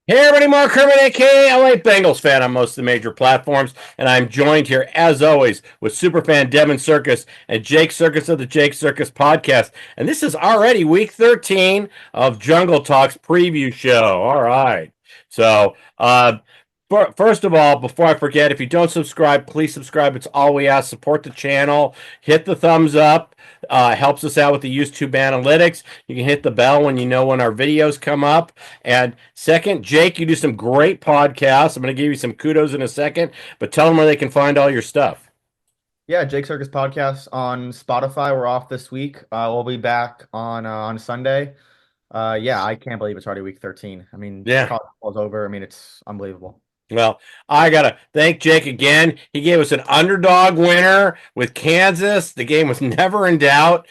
Hey everybody, Mark Herman, aka LA Bengals fan on most of the major platforms, and I'm joined here as always with superfan Devin Circus and Jake Circus of the Jake Circus podcast. And this is already week 13 of Jungle Talks preview show. All right. So, first of all, before I forget, if you don't subscribe, please subscribe. It's all we ask. Support the channel. Hit the thumbs up. Helps us out with the YouTube analytics. You can hit the bell when you know when our videos come up. And second, Jake, you do some great podcasts. I'm going to give you some kudos in a second, but tell them where they can find all your stuff. Yeah, Jake Circus podcast on Spotify. We're off this week. We'll be back on Sunday. Yeah, I can't believe it's already week 13. I mean, Yeah. college football's over. I mean, it's unbelievable. Well, I got to thank Jake again. He gave us an underdog winner with Kansas. The game was never in doubt.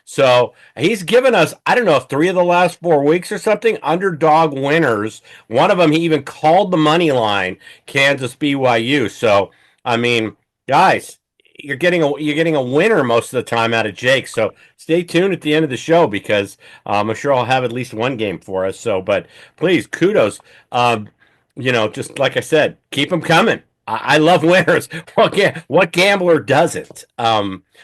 So he's given us, I don't know, if 3 of the last 4 weeks or something, underdog winners. One of them, he even called the money line, Kansas BYU. So, I mean, guys, you're getting a winner most of the time out of Jake. So stay tuned at the end of the show because I'm sure I'll have at least one game for us. So, but please, kudos. Just like I said, keep them coming. I love winners. What gambler doesn't?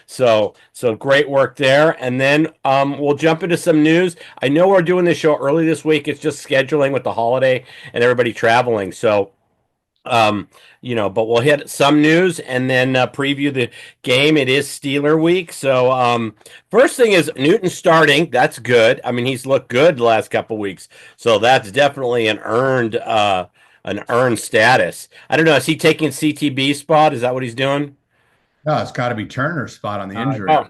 So great work there. And then we'll jump into some news. I know we're doing this show early this week. It's just scheduling with the holiday and everybody traveling. So but we'll hit some news and then preview the game. It is Steeler week. So first thing is Newton starting. That's good. I mean, he's looked good the last couple weeks. So that's definitely an earned status. I don't know. Is he taking CTB spot? Is that what he's doing? No, it's got to be Turner's spot on the Yeah. injury. Oh,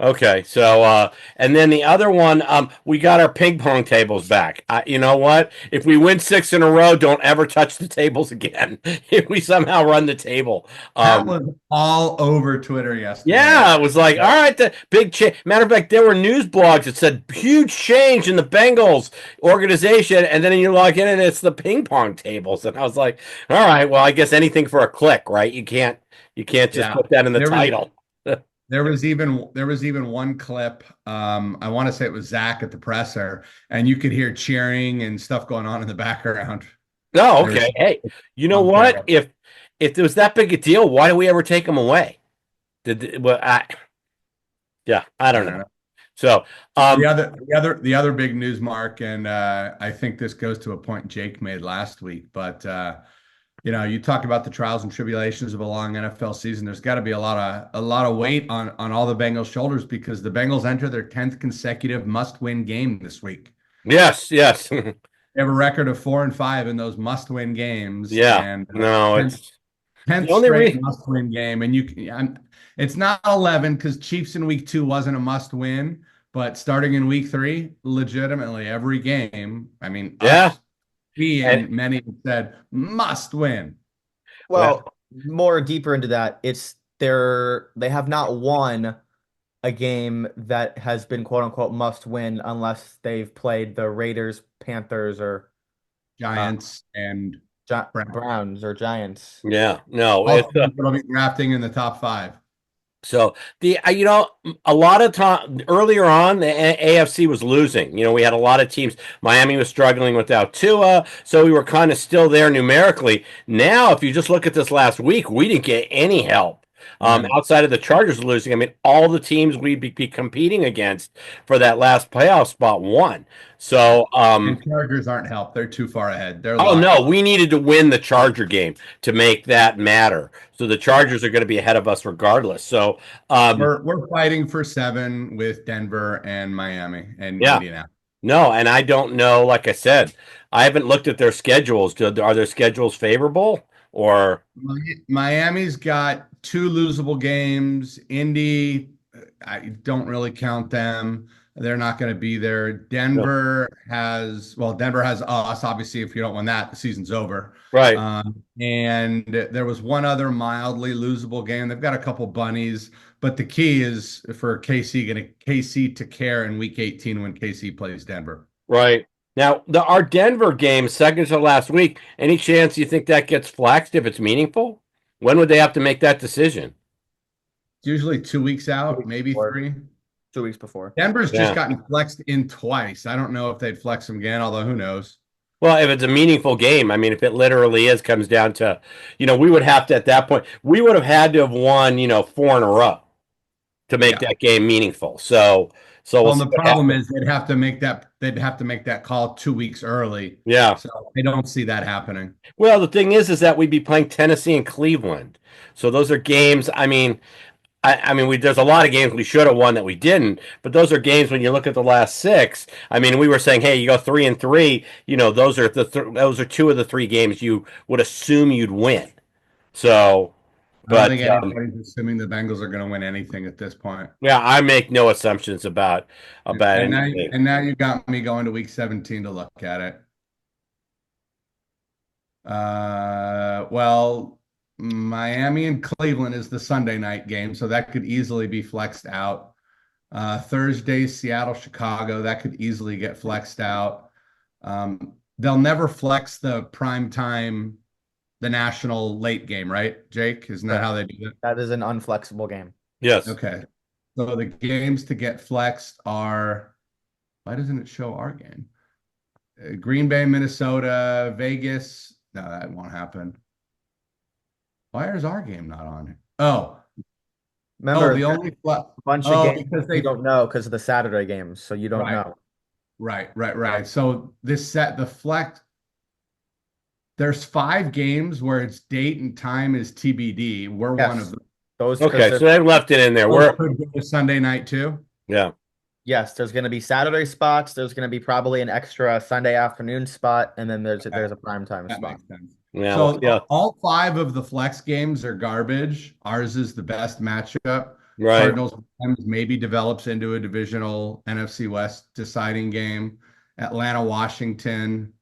okay. So and then the other one, we got our ping pong tables back. You know what? If we win 6 in a row, don't ever touch the tables again. If we somehow run the table. That Um, was all over Twitter yesterday. Yeah, it was like, all right, the big change. Matter of fact, there were news blogs that said huge change in the Bengals organization, and then you log in and it's the ping pong tables, and I was like, all right, well, I guess anything for a click, right? You can't just Yeah. put that in the There was title. there was even one clip. I want to say it was Zach at the presser, and you could hear cheering and stuff going on in the background. No, There was okay. Hey, you know what? unfair. If there was that big a deal, why do we ever take them away? Well, yeah, I I don't don't know. know. So, The um, other the other the other big news, Mark, and I think this goes to a point Jake made last week, but you talk about the trials and tribulations of a long NFL season. There's got to be a lot of weight on all the Bengals' shoulders because the Bengals enter their 10th consecutive must-win game this week. yes, yes, They have a record of 4-5 in those must-win games, yeah. and No, 10th, it's the 10th only straight reason. must-win game. And it's not 11 because Chiefs in week 2 wasn't a must-win, but starting in week 3, legitimately every game. I mean, Yeah, we and and many have said must win. well, Well, more deeper into that, they have not won a game that has been quote unquote must win unless they've played the Raiders, Panthers, or uh, Giants and Browns. Browns or Giants. yeah, no, All it's teams that'll be drafting in the top five. so the a lot of time earlier on the AFC was losing. We had a lot of teams. Miami was struggling without Tua, so we were kind of still there numerically. Now, if you just look at this last week, we didn't get any help. None. Outside of the Chargers losing, I mean, all the teams we'd be competing against for that last playoff spot won. Yeah. So, And Chargers aren't helped. They're too far ahead. They're oh locked no, in. we needed to win the Charger game to make that matter. So the Chargers are going to be ahead of us regardless. So, We're fighting for 7 with Denver and Miami and yeah, Indianapolis. no, and I don't know. Like I said, I haven't looked at their schedules. Are their schedules favorable or Miami's got 2 losable games. Indy, I don't really count them. They're not going to be there. no? Denver has us. Obviously, if you don't win that, the season's over. Right, And there was one other mildly losable game. They've got a couple bunnies, but the key is for KC to care in week 18 when KC plays Denver. right. Now, our Denver game, second to last week. Any chance you think that gets flexed if it's meaningful? When would they have to make that decision? It's usually 2 weeks 2 out, weeks maybe before. 3. 2 weeks before. Denver's just Yeah. gotten flexed in twice. I don't know if they'd flex them again, although who knows? Well, if it's a meaningful game, I mean, if it literally is comes down to, we would have to at that point, we would have had to have won, four in a row to make Yeah. that game meaningful. So we'll Well, and see the what problem happens. is they'd have to make that call 2 weeks early. Yeah. So I don't see that happening. Well, the thing is that we'd be playing Tennessee and Cleveland. So those are games. I mean, there's a lot of games we should have won that we didn't, but those are games when you look at the last six. I mean, we were saying, hey, you go 3-3. Those are two of the three games you would assume you'd win. So, I don't but think anybody's assuming the Bengals are going to win anything at this point. yeah, I make no assumptions about And now, anything. and now you got me going to week 17 to look at it. Well, Miami and Cleveland is the Sunday night game, so that could easily be flexed out. Thursday, Seattle, Chicago, that could easily get flexed out. They'll never flex the prime time, the national late game, right, Jake? Isn't that Correct. how they do it? That is an unflexible game. Yes. Okay. So the games to get flexed are, why doesn't it show our game? Green Bay, Minnesota, Vegas. No, that won't happen. Why is our game not on? Oh, Remember, the there's only a bunch of oh, games because you they don't know because of the Saturday games, so you don't right, know. right. So the flex. There's 5 games where its date and time is TBD. We're one of Yes, them. those because Okay, there's so they left it in there. Those We're could go to Sunday night too. yeah. yes, there's going to be Saturday spots. There's going to be probably an extra Sunday afternoon spot, and then Okay, there's a primetime that spot. makes sense. Yeah, well, So yeah, all 5 of the flex games are garbage. Ours is the best matchup. right. Cardinals Rams maybe develops into a divisional NFC West deciding game. Atlanta, Washington,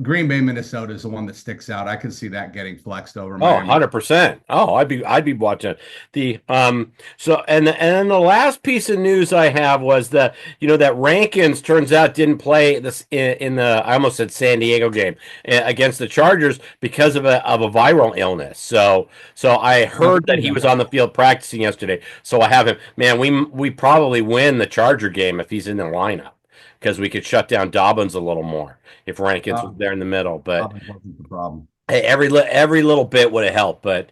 Green Bay, Minnesota is the one that sticks out. I could see that getting flexed over Oh, Miami. 100%. Oh, I'd be watching the so and then the last piece of news I have was that Rankins turns out didn't play this in the I almost said San Diego game against the Chargers because of a viral illness. So I I heard that believe he was that. on the field practicing yesterday. So I have him. Man, we probably win the Charger game if he's in the lineup because we could shut down Dobbins a little more if Rankins was there in the middle. But Probably wasn't the problem. hey, every little bit would have helped, but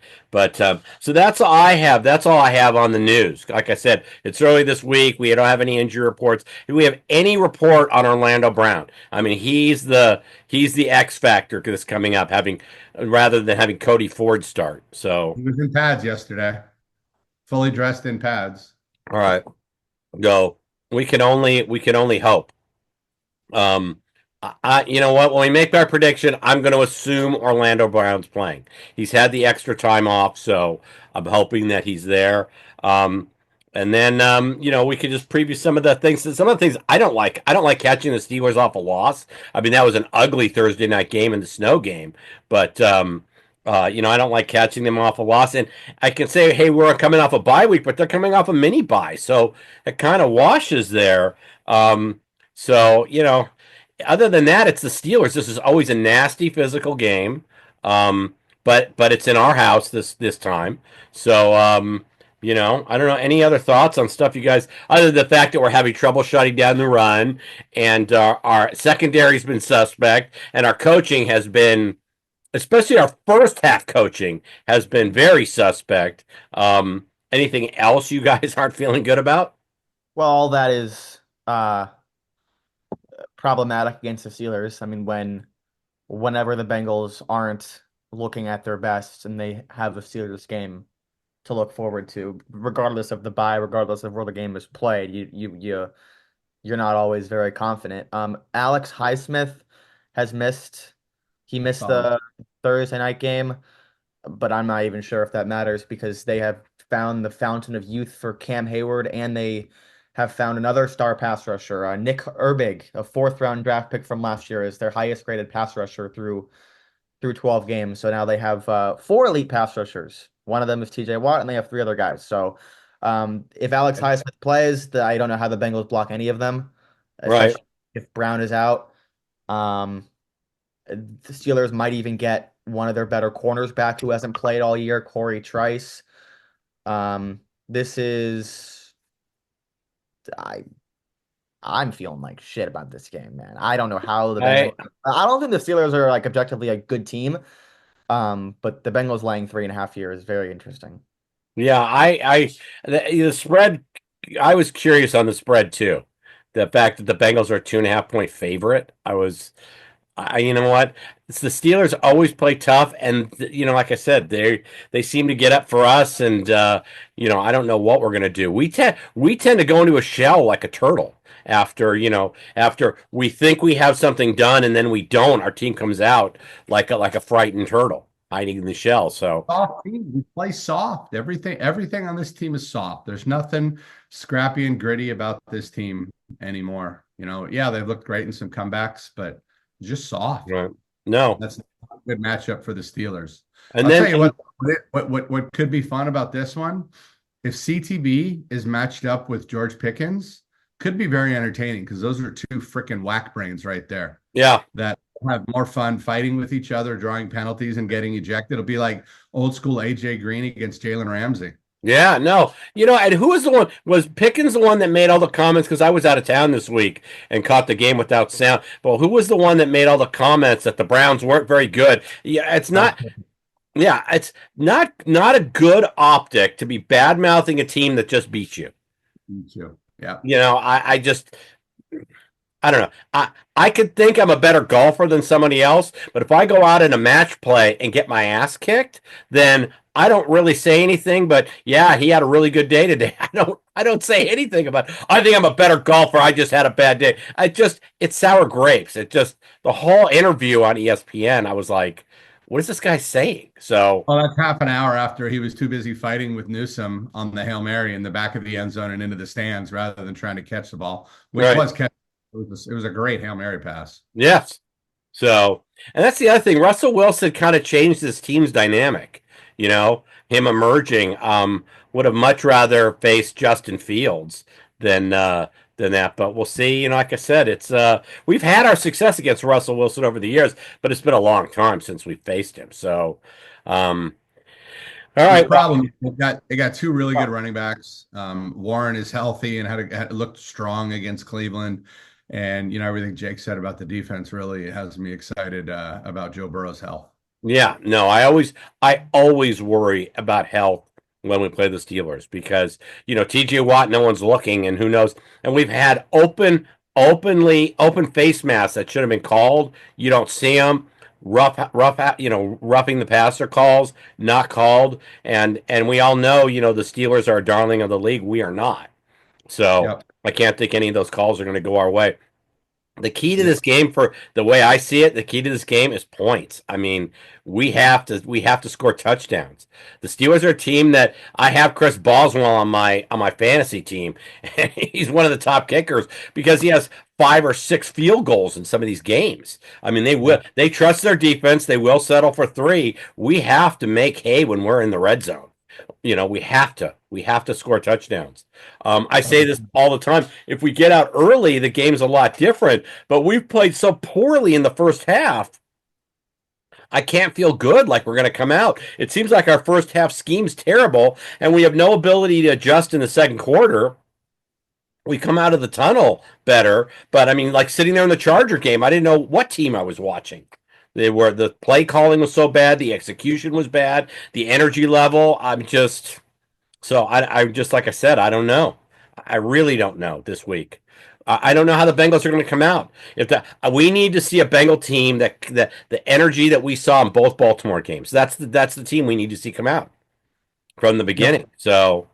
so that's all I have. That's all I have on the news. Like I said, it's early this week. We don't have any injury reports. Do we have any report on Orlando Brown? I mean, he's the X factor that's coming up, having rather than having Cody Ford start. So, He was in pads yesterday, fully dressed in pads. all right, go. We can only hope. Um, you know what? When we make our prediction, I'm going to assume Orlando Brown's playing. He's had the extra time off, so I'm hoping that he's there. Um, and then we could just preview some of the things. Some of the things I don't like. I don't like catching the Steelers off a loss. I mean, that was an ugly Thursday night game in the snow game, but I don't like catching them off a loss. And I can say, hey, we're coming off a bye week, but they're coming off a mini bye, so it kind of washes there. So other than that, it's the Steelers. This is always a nasty physical game, but it's in our house this time. So I don't know any other thoughts on stuff you guys, other than the fact that we're having trouble shutting down the run, and our secondary's been suspect, and our coaching has been, especially our first half coaching, has been very suspect. Anything else you guys aren't feeling good about? Well, all that is problematic against the Steelers. I mean, whenever the Bengals aren't looking at their best and they have a Steelers game to look forward to, regardless of the bye, regardless of where the game is played, you're not always very confident. Alex Highsmith has missed. He missed Solid. the Thursday night game, but I'm not even sure if that matters because they have found the fountain of youth for Cam Hayward, and they have found another star pass rusher, Nick Herbig, a fourth round draft pick from last year, is their highest graded pass rusher through 12 games. So now they have 4 elite pass rushers. One of them is TJ Watt, and they have 3 other guys. So if Alex Highsmith plays, I don't know how the Bengals block any of them, Right. especially if Brown is out. Um, the Steelers might even get one of their better corners back who hasn't played all year, Corey Trice. This is I I'm feeling like shit about this game, man. I don't know how the I Bengals. I don't think the Steelers are like objectively a good team. But the Bengals laying 3.5 here is very interesting. Yeah, the spread. I was curious on the spread too. The fact that the Bengals are a 2.5 point favorite. You know what? It's the Steelers always play tough, and like I said, they seem to get up for us, and I don't know what we're gonna do. We tend to go into a shell like a turtle after we think we have something done, and then we don't. Our team comes out like a frightened turtle hiding in the shell. So. Soft team. We play soft. Everything on this team is soft. There's nothing scrappy and gritty about this team anymore. Yeah, they've looked great in some comebacks, but just soft. Right. No. That's not a good matchup for the Steelers. And I'll tell then you what could be fun about this one, if CTB is matched up with George Pickens, could be very entertaining because those are two freaking whack brains right there yeah. that have more fun fighting with each other, drawing penalties and getting ejected. It'll be like old school AJ Green against Jalen Ramsey. Yeah, no. And who was the one? Was Pickens the one that made all the comments? Because I was out of town this week and caught the game without sound. But who was the one that made all the comments that the Browns weren't very good? Yeah, it's not. Yeah, it's not a good optic to be bad mouthing a team that just beat you. Me too. Yeah. I don't know. I could think I'm a better golfer than somebody else, but if I go out in a match play and get my ass kicked, then I don't really say anything. But yeah, he had a really good day today. I don't say anything about. I think I'm a better golfer. I just had a bad day. It's sour grapes. It just the whole interview on ESPN. I was like, what is this guy saying? So. Well, that's half an hour after he was too busy fighting with Newsome on the Hail Mary in the back of the end zone and into the stands rather than trying to catch the ball, which Right. was catch. It was a great Hail Mary pass. Yes. So, and that's the other thing. Russell Wilson kind of changed this team's dynamic. Him emerging. Would have much rather faced Justin Fields than that. But we'll see. Like I said, it's we've had our success against Russell Wilson over the years, but it's been a long time since we faced him. So, all The right. Well, problem they got two really good running backs. Warren is healthy and had looked strong against Cleveland, and everything Jake said about the defense really has me excited about Joe Burrow's health. yeah, no, I always worry about health when we play the Steelers because TJ Watt, no one's looking, and who knows? And we've had open face masks that should have been called. You don't see them. Roughing the passer calls not called, and we all know the Steelers are a darling of the league. We are not, so Yep. I can't think any of those calls are going to go our way. The key to Yeah. this game, for the way I see it, the key to this game is points. I mean, we have to score touchdowns. The Steelers are a team that I have Chris Boswell on my fantasy team, and he's one of the top kickers because he has 5 or 6 field goals in some of these games. I mean, they trust their defense. They will settle for 3. We have to make hay when we're in the red zone. We have to score touchdowns. I say this all the time. If we get out early, the game's a lot different. But we've played so poorly in the first half. I can't feel good like we're going to come out. It seems like our first half scheme's terrible, and we have no ability to adjust in the second quarter. We come out of the tunnel better, but I mean, like sitting there in the Charger game, I didn't know what team I was watching. The play calling was so bad, the execution was bad, the energy level. I'm just like I said, I don't know. I really don't know this week. I don't know how the Bengals are going to come out. We need to see a Bengal team that the energy that we saw in both Baltimore games. That's the team we need to see come out from the Yep. beginning. So,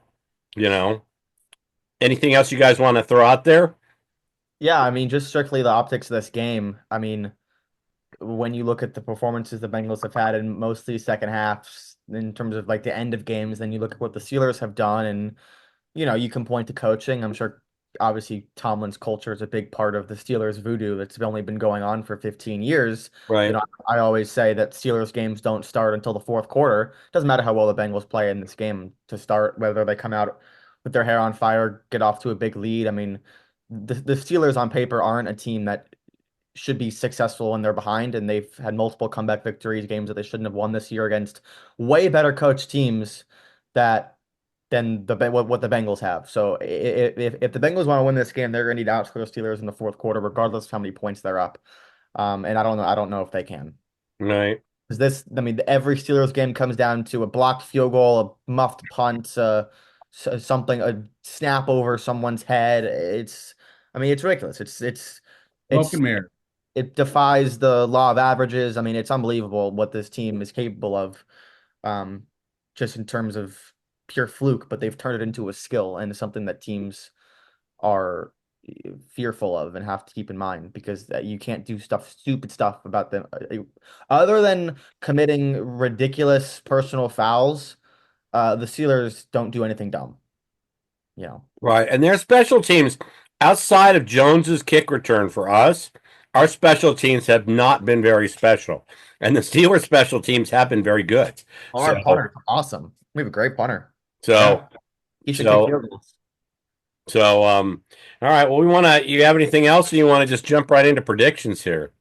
anything else you guys want to throw out there? Yeah, I mean, just strictly the optics of this game. I mean, when you look at the performances the Bengals have had in mostly second halves in terms of like the end of games, then you look at what the Steelers have done, and you can point to coaching. I'm sure obviously Tomlin's culture is a big part of the Steelers voodoo that's only been going on for 15 years. Right. I always say that Steelers games don't start until the fourth quarter. Doesn't matter how well the Bengals play in this game to start, whether they come out with their hair on fire, get off to a big lead. I mean, the Steelers on paper aren't a team that should be successful when they're behind, and they've had multiple comeback victories, games that they shouldn't have won this year against way better coached teams that than what the Bengals have. So if the Bengals want to win this game, they're going to need to outscore the Steelers in the fourth quarter, regardless of how many points they're up. And I don't know if they can. Right. Because I mean, every Steelers game comes down to a blocked field goal, a muffed punt, something, a snap over someone's head. I mean, it's ridiculous. Smoke It's, and mirror. it defies the law of averages. I mean, it's unbelievable what this team is capable of, um, just in terms of pure fluke, but they've turned it into a skill and something that teams are fearful of and have to keep in mind because you can't do stupid stuff about them other than committing ridiculous personal fouls. The Steelers don't do anything dumb, you know. Right. And their special teams, outside of Jones's kick return for us, our special teams have not been very special. And the Steelers special teams have been very good. So, Our punter, awesome. We have a great punter. so, Yeah. He should kick so, field goals. all right. Well, you have anything else, or you want to just jump right into predictions here?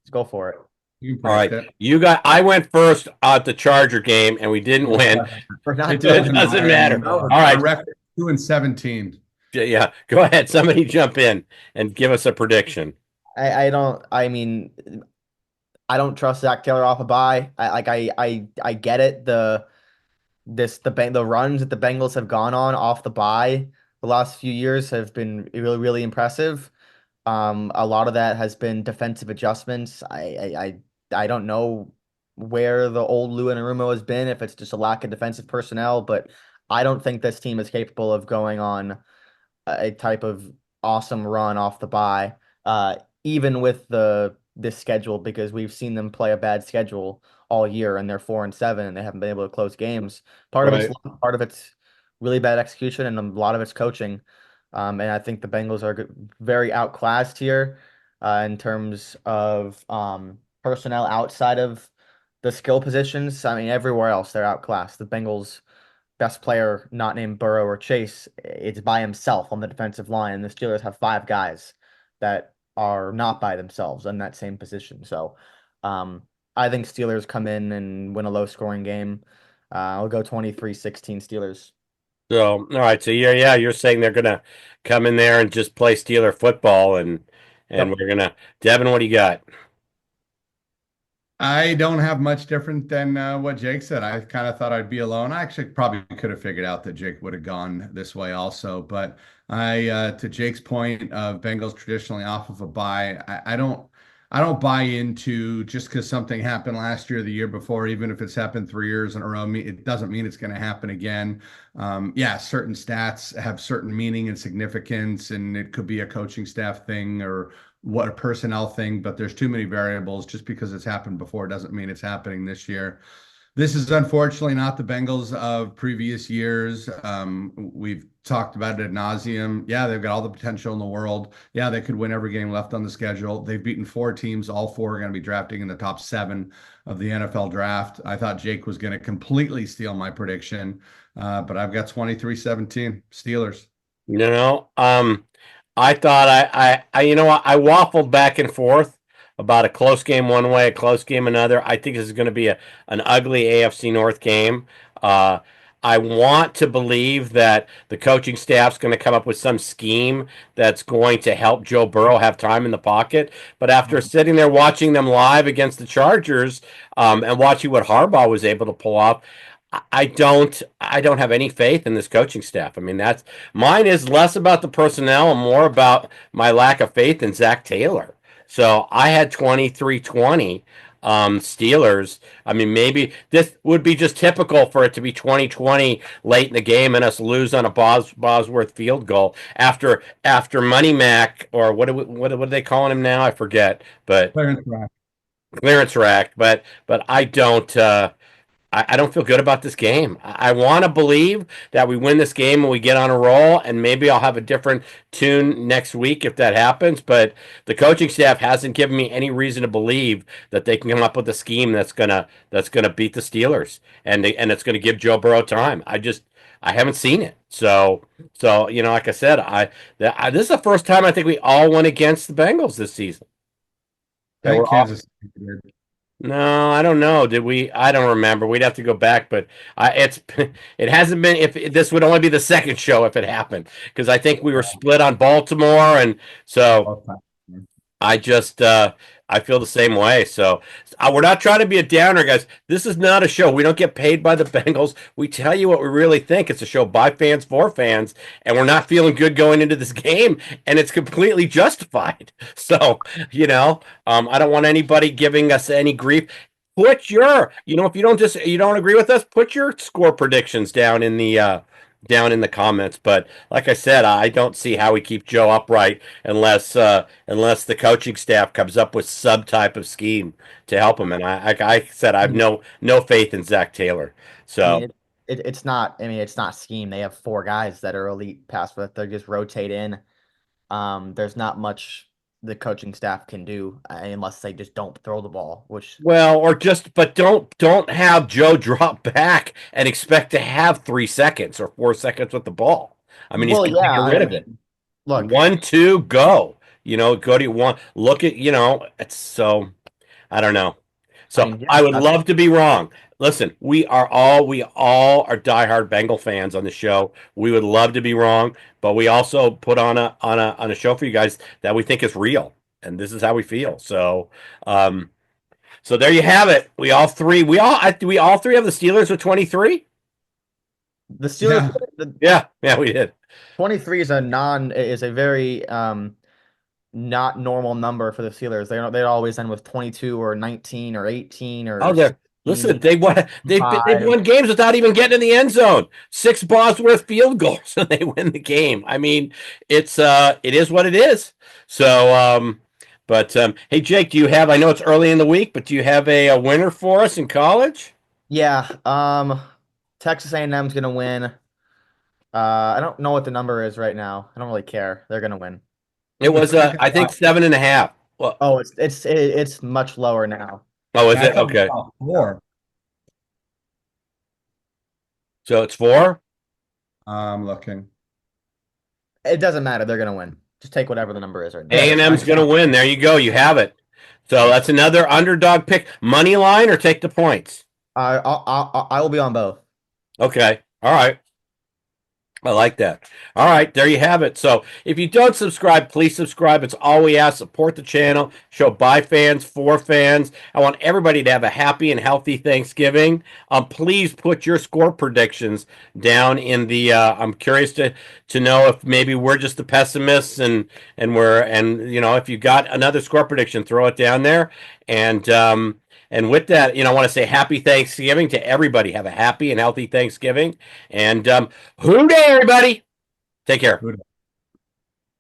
Let's go for it. You can All right. predict I went first at the Charger game, and we didn't win. We're not it. doing It doesn't matter. anymore. All right. Our record 2-17. Yeah. Go ahead. Somebody jump in and give us a prediction. I don't. I mean, I don't trust Zach Taylor off a bye. I get it. The runs that the Bengals have gone on off the bye the last few years have been really impressive. A lot of that has been defensive adjustments. I don't know where the old Lou Anarumo has been, if it's just a lack of defensive personnel, but I don't think this team is capable of going on a type of awesome run off the bye, even with this schedule, because we've seen them play a bad schedule all year and they're 4-7 and they haven't been able to close games. Right. Part of it's really bad execution and a lot of it's coaching. And I think the Bengals are very outclassed here in terms of personnel outside of the skill positions. I mean, everywhere else they're outclassed. The Bengals' best player, not named Burrow or Chase, it's by himself on the defensive line. And the Steelers have five guys that are not by themselves in that same position. So I think Steelers come in and win a low-scoring game. I'll go 23-16 Steelers. So, all right. So you're saying they're gonna come in there and just play Steeler football, and Yep. we're gonna. Devin, what do you got? I don't have much different than what Jake said. I kind of thought I'd be alone. I actually probably could have figured out that Jake would have gone this way also. But to Jake's point of Bengals traditionally off of a bye, I don't buy into just because something happened last year or the year before, even if it's happened 3 years in a row, it doesn't mean it's going to happen again. Yeah, certain stats have certain meaning and significance, and it could be a coaching staff thing or what a personnel thing, but there's too many variables. Just because it's happened before doesn't mean it's happening this year. This is unfortunately not the Bengals of previous years. We've talked about it ad nauseum. Yeah, they've got all the potential in the world. Yeah, they could win every game left on the schedule. They've beaten four teams. All four are going to be drafting in the top 7 of the NFL draft. I thought Jake was going to completely steal my prediction, but I've got 23-17 Steelers. You know, I thought you know what, I waffled back and forth about a close game one way, a close game another. I think this is going to be an ugly AFC North game. Uh, I want to believe that the coaching staff's going to come up with some scheme that's going to help Joe Burrow have time in the pocket. But after sitting there watching them live against the Chargers, and watching what Harbaugh was able to pull off, I don't have any faith in this coaching staff. I mean, that's mine is less about the personnel and more about my lack of faith in Zach Taylor. So I had 23-20 Steelers. I mean, maybe this would be just typical for it to be 20-20 late in the game and us lose on a Bosworth field goal after Money Mac, or what are they calling him now? I forget, but clearance rack. But I don't feel good about this game. I want to believe that we win this game and we get on a roll, and maybe I'll have a different tune next week if that happens. But the coaching staff hasn't given me any reason to believe that they can come up with a scheme that's gonna beat the Steelers, and it's gonna give Joe Burrow time. I haven't seen it. So like I said, this is the first time I think we all went against the Bengals this season. I think Kansas City did. No, I don't know. Did we? I don't remember. We'd have to go back, but it's it hasn't been. If this would only be the second show if it happened, because I think we were split on Baltimore, and so All time. I just I feel the same way. So we're not trying to be a downer, guys. This is not a show. We don't get paid by the Bengals. We tell you what we really think. It's a show by fans for fans, and we're not feeling good going into this game, and it's completely justified. So I don't want anybody giving us any grief. Put your, if you don't agree with us, put your score predictions down in the comments. But like I said, I don't see how we keep Joe upright unless the coaching staff comes up with some type of scheme to help him. And I said I have no faith in Zach Taylor. I So mean, it's not. I mean, it's not scheme. They have four guys that are elite pass rush. They just rotate in. There's not much the coaching staff can do unless they just don't throw the ball. Which, well, or just but don't have Joe drop back and expect to have 3 seconds or 4 seconds with the ball. I mean, he's well, going to yeah. get rid of it. Look, 1, 2, go. Go to one. Look at it's so. I don't know. I So mean, yeah, I would that's love to be wrong. Listen, we all are diehard Bengal fans on the show. We would love to be wrong, but we also put on a show for you guys that we think is real, and this is how we feel. So there you have it. We all three have the Steelers with 23. the Steelers. Yeah. The Yeah, we did. 23 is a very not normal number for the Steelers. They always end with 22 or 19 or 18 Oh, or they're listen. 16, They've 5. won games without even getting in the end zone. 6 Bosworth field goals, and they win the game. I mean, it is what it is. So, hey, Jake, do you have? I know it's early in the week, but do you have a winner for us in college? Yeah, Texas A&M's gonna win. I don't know what the number is right now. I don't really care. They're gonna win. It was, I think 7.5. Well, Oh, it's much lower now. oh, is Yeah, I it thought we okay? saw 4. So it's 4. I'm looking. It doesn't matter. They're gonna win. Just take whatever the number is right now. A Yeah, and I M's going to saw. win. There you go. You have it. So that's another underdog pick. Money line or take the points. I will be on both. Okay. All right. I like that. All right, there you have it. So if you don't subscribe, please subscribe. It's all we ask. Support the channel. Show by fans, for fans. I want everybody to have a happy and healthy Thanksgiving. Please put your score predictions down in the. I'm curious to know if maybe we're just the pessimists and if you got another score prediction, throw it down there. And with that, I want to say happy Thanksgiving to everybody. Have a happy and healthy Thanksgiving. And Who day, everybody. Take care. Who